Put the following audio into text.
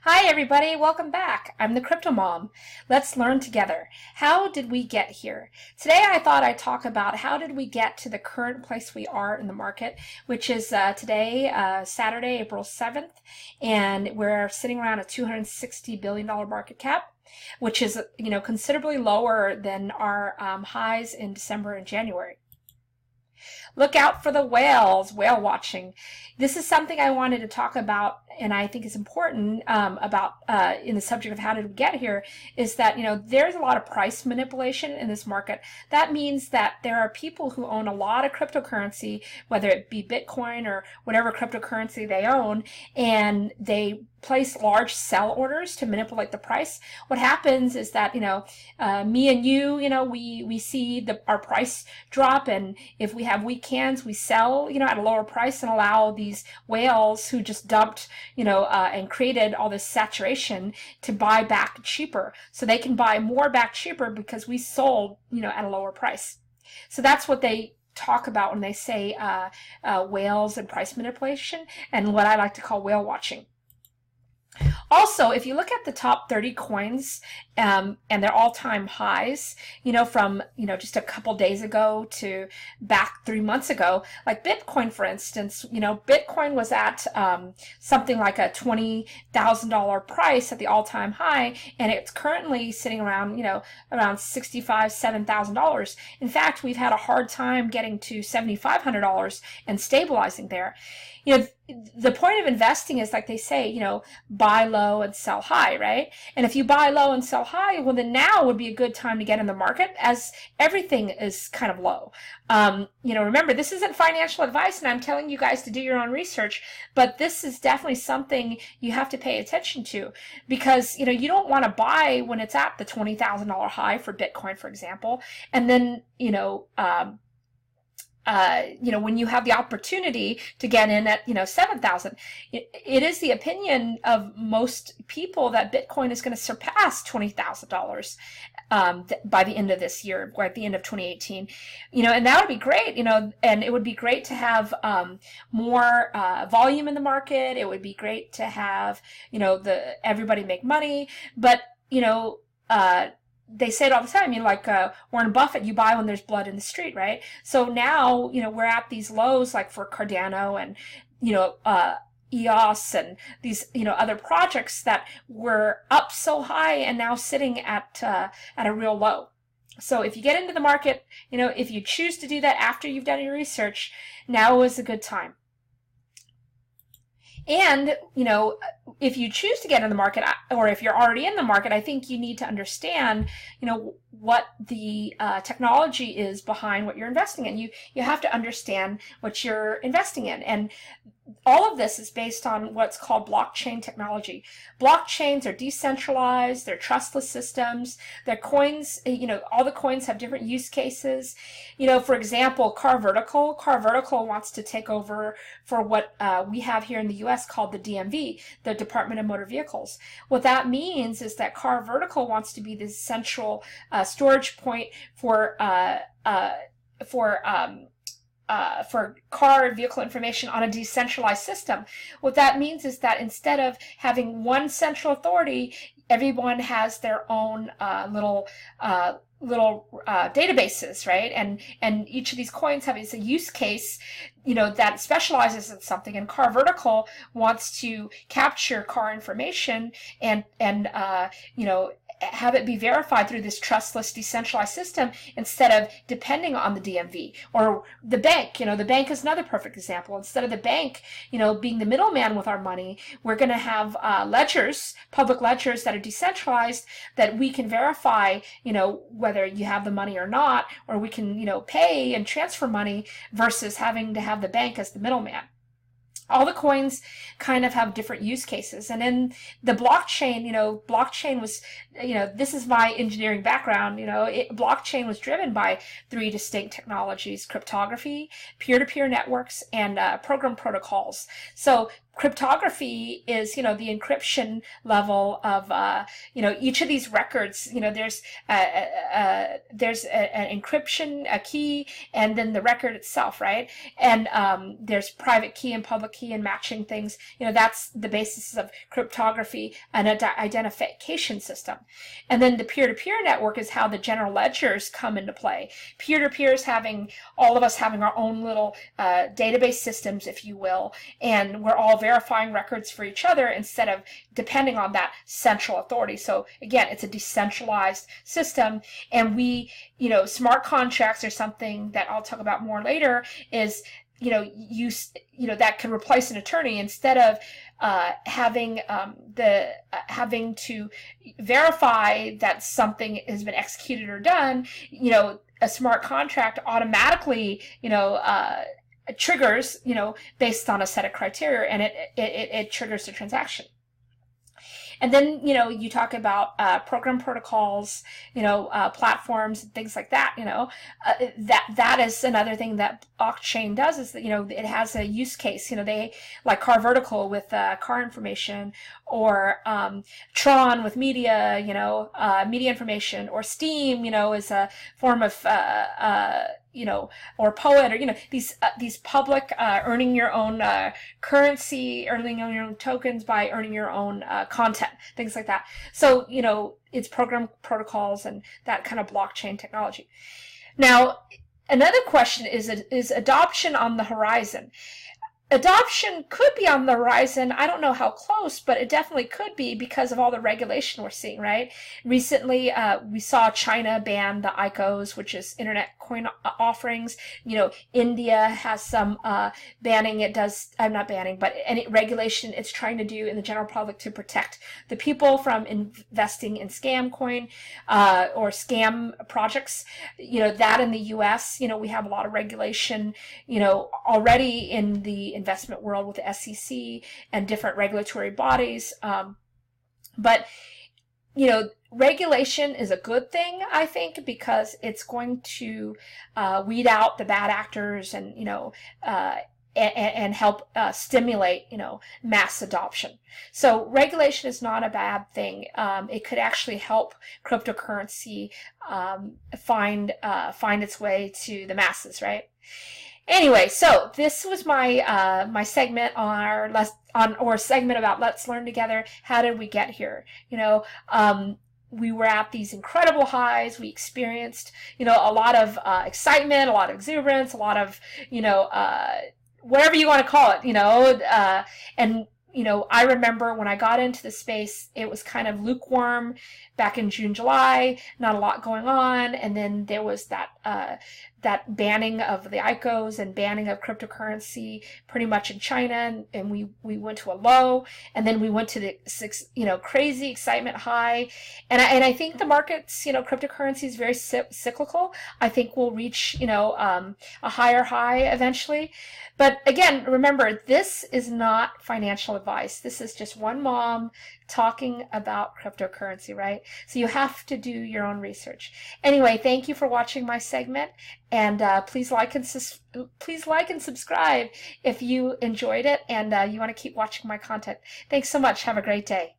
Hi everybody, welcome back. I'm the Crypto Mom. Let's learn together. How did we get here? Today I thought I'd talk about how did we get to the current place we are in the market, which is today, Saturday, April 7th, and we're sitting around a $260 billion market cap, which is, considerably lower than our highs in December and January. Look out for the whales, whale watching. This is something I wanted to talk about, and I think is important about in the subject of how did we get here, is that, there's a lot of price manipulation in this market. That means that there are people who own a lot of cryptocurrency, whether it be Bitcoin or whatever cryptocurrency they own, and they place large sell orders to manipulate the price. What happens is that, me and you, we see our price drop, and if we have weak hands, we sell, at a lower price and allow these whales who just dumped, and created all this saturation to buy back cheaper. So they can buy more back cheaper because we sold, at a lower price. So that's what they talk about when they say whales and price manipulation, and what I like to call whale watching. Also, if you look at the top 30 coins and their all-time highs, from, just a couple days ago to back 3 months ago, like Bitcoin, for instance, Bitcoin was at something like a $20,000 price at the all-time high, and it's currently sitting around, around $65,000, $7,000. In fact, we've had a hard time getting to $7,500 and stabilizing there. The point of investing is, like they say, buy low and sell high, right? And if you buy low and sell high, well, then now would be a good time to get in the market, as everything is kind of low. Remember, this isn't financial advice, and I'm telling you guys to do your own research, but this is definitely something you have to pay attention to, because, you don't want to buy when it's at the $20,000 high for Bitcoin, for example, and then, when you have the opportunity to get in at, 7,000, it is the opinion of most people that Bitcoin is going to surpass $20,000 by the end of this year, or at the end of 2018, and that would be great, and it would be great to have more volume in the market. It would be great to have, everybody make money, but, they say it all the time, like Warren Buffett, you buy when there's blood in the street, right? So now, we're at these lows, like for Cardano and, EOS and these, other projects that were up so high and now sitting at a real low. So if you get into the market, if you choose to do that after you've done your research, now is a good time. And, if you choose to get in the market, or if you're already in the market, I think you need to understand, what the technology is behind what you're investing in. You have to understand what you're investing in. And all of this is based on what's called blockchain technology. Blockchains are decentralized, they're trustless systems, their coins, all the coins have different use cases. For example, Car Vertical wants to take over for what we have here in the US called the DMV, the Department of Motor Vehicles. What that means is that Car Vertical wants to be the central storage point for car and vehicle information on a decentralized system. What that means is that instead of having one central authority, everyone has their own little databases, right? And each of these coins have a use case, that specializes in something. And Car Vertical wants to capture car information and have it be verified through this trustless, decentralized system instead of depending on the DMV or the bank. The bank is another perfect example. Instead of the bank, being the middleman with our money, we're going to have ledgers, public ledgers that are decentralized, that we can verify, whether you have the money or not, or we can, pay and transfer money versus having to have the bank as the middleman. All the coins kind of have different use cases. And in the blockchain, blockchain was, this is my engineering background, blockchain was driven by 3 distinct technologies: cryptography, peer-to-peer networks, and program protocols. So cryptography is, the encryption level of, each of these records. There's an encryption, a key, and then the record itself, right? And there's private key and public key and matching things. That's the basis of cryptography and an identification system. And then the peer-to-peer network is how the general ledgers come into play. Peer-to-peer is all of us having our own little database systems, if you will, and we're all verifying records for each other instead of depending on that central authority. So again, it's a decentralized system, and smart contracts are something that I'll talk about more later, is that could replace an attorney. Instead of having to verify that something has been executed or done, a smart contract automatically triggers, based on a set of criteria, and it triggers the transaction. And then, you talk about program protocols, platforms and things like that. That is another thing that blockchain does, is that, it has a use case. They like Car Vertical with car information, or Tron with media, media information, or Steam, is a form of or Poet, or these public earning your own currency, earning your own tokens by earning your own content, things like that. So it's program protocols and that kind of blockchain technology. Now, another question is adoption on the horizon. Adoption could be on the horizon. I don't know how close, but it definitely could be because of all the regulation we're seeing, right? Recently, we saw China ban the ICOs, which is internet coin offerings. India has some banning. It does, I'm not banning, but any regulation it's trying to do in the general public to protect the people from investing in scam coin or scam projects. That in the US, we have a lot of regulation, already in the investment world with the SEC and different regulatory bodies. But regulation is a good thing, I think, because it's going to weed out the bad actors and, and help stimulate, mass adoption. So regulation is not a bad thing. It could actually help cryptocurrency find its way to the masses, right? Anyway, so this was my my segment on segment about Let's Learn Together. How did we get here? We were at these incredible highs. We experienced, a lot of excitement, a lot of exuberance, a lot of, whatever you want to call it, and I remember when I got into the space, it was kind of lukewarm back in June, July, not a lot going on. And then there was that banning of the ICOs and banning of cryptocurrency pretty much in China. And we went to a low, and then we went to the, crazy excitement high. And I think the markets, cryptocurrency is very cyclical. I think we'll reach, a higher high eventually. But again, remember, this is not financial advice. This is just one mom talking about cryptocurrency, right? So you have to do your own research. Anyway, thank you for watching my segment, and please like and subscribe if you enjoyed it and you want to keep watching my content. Thanks so much. Have a great day.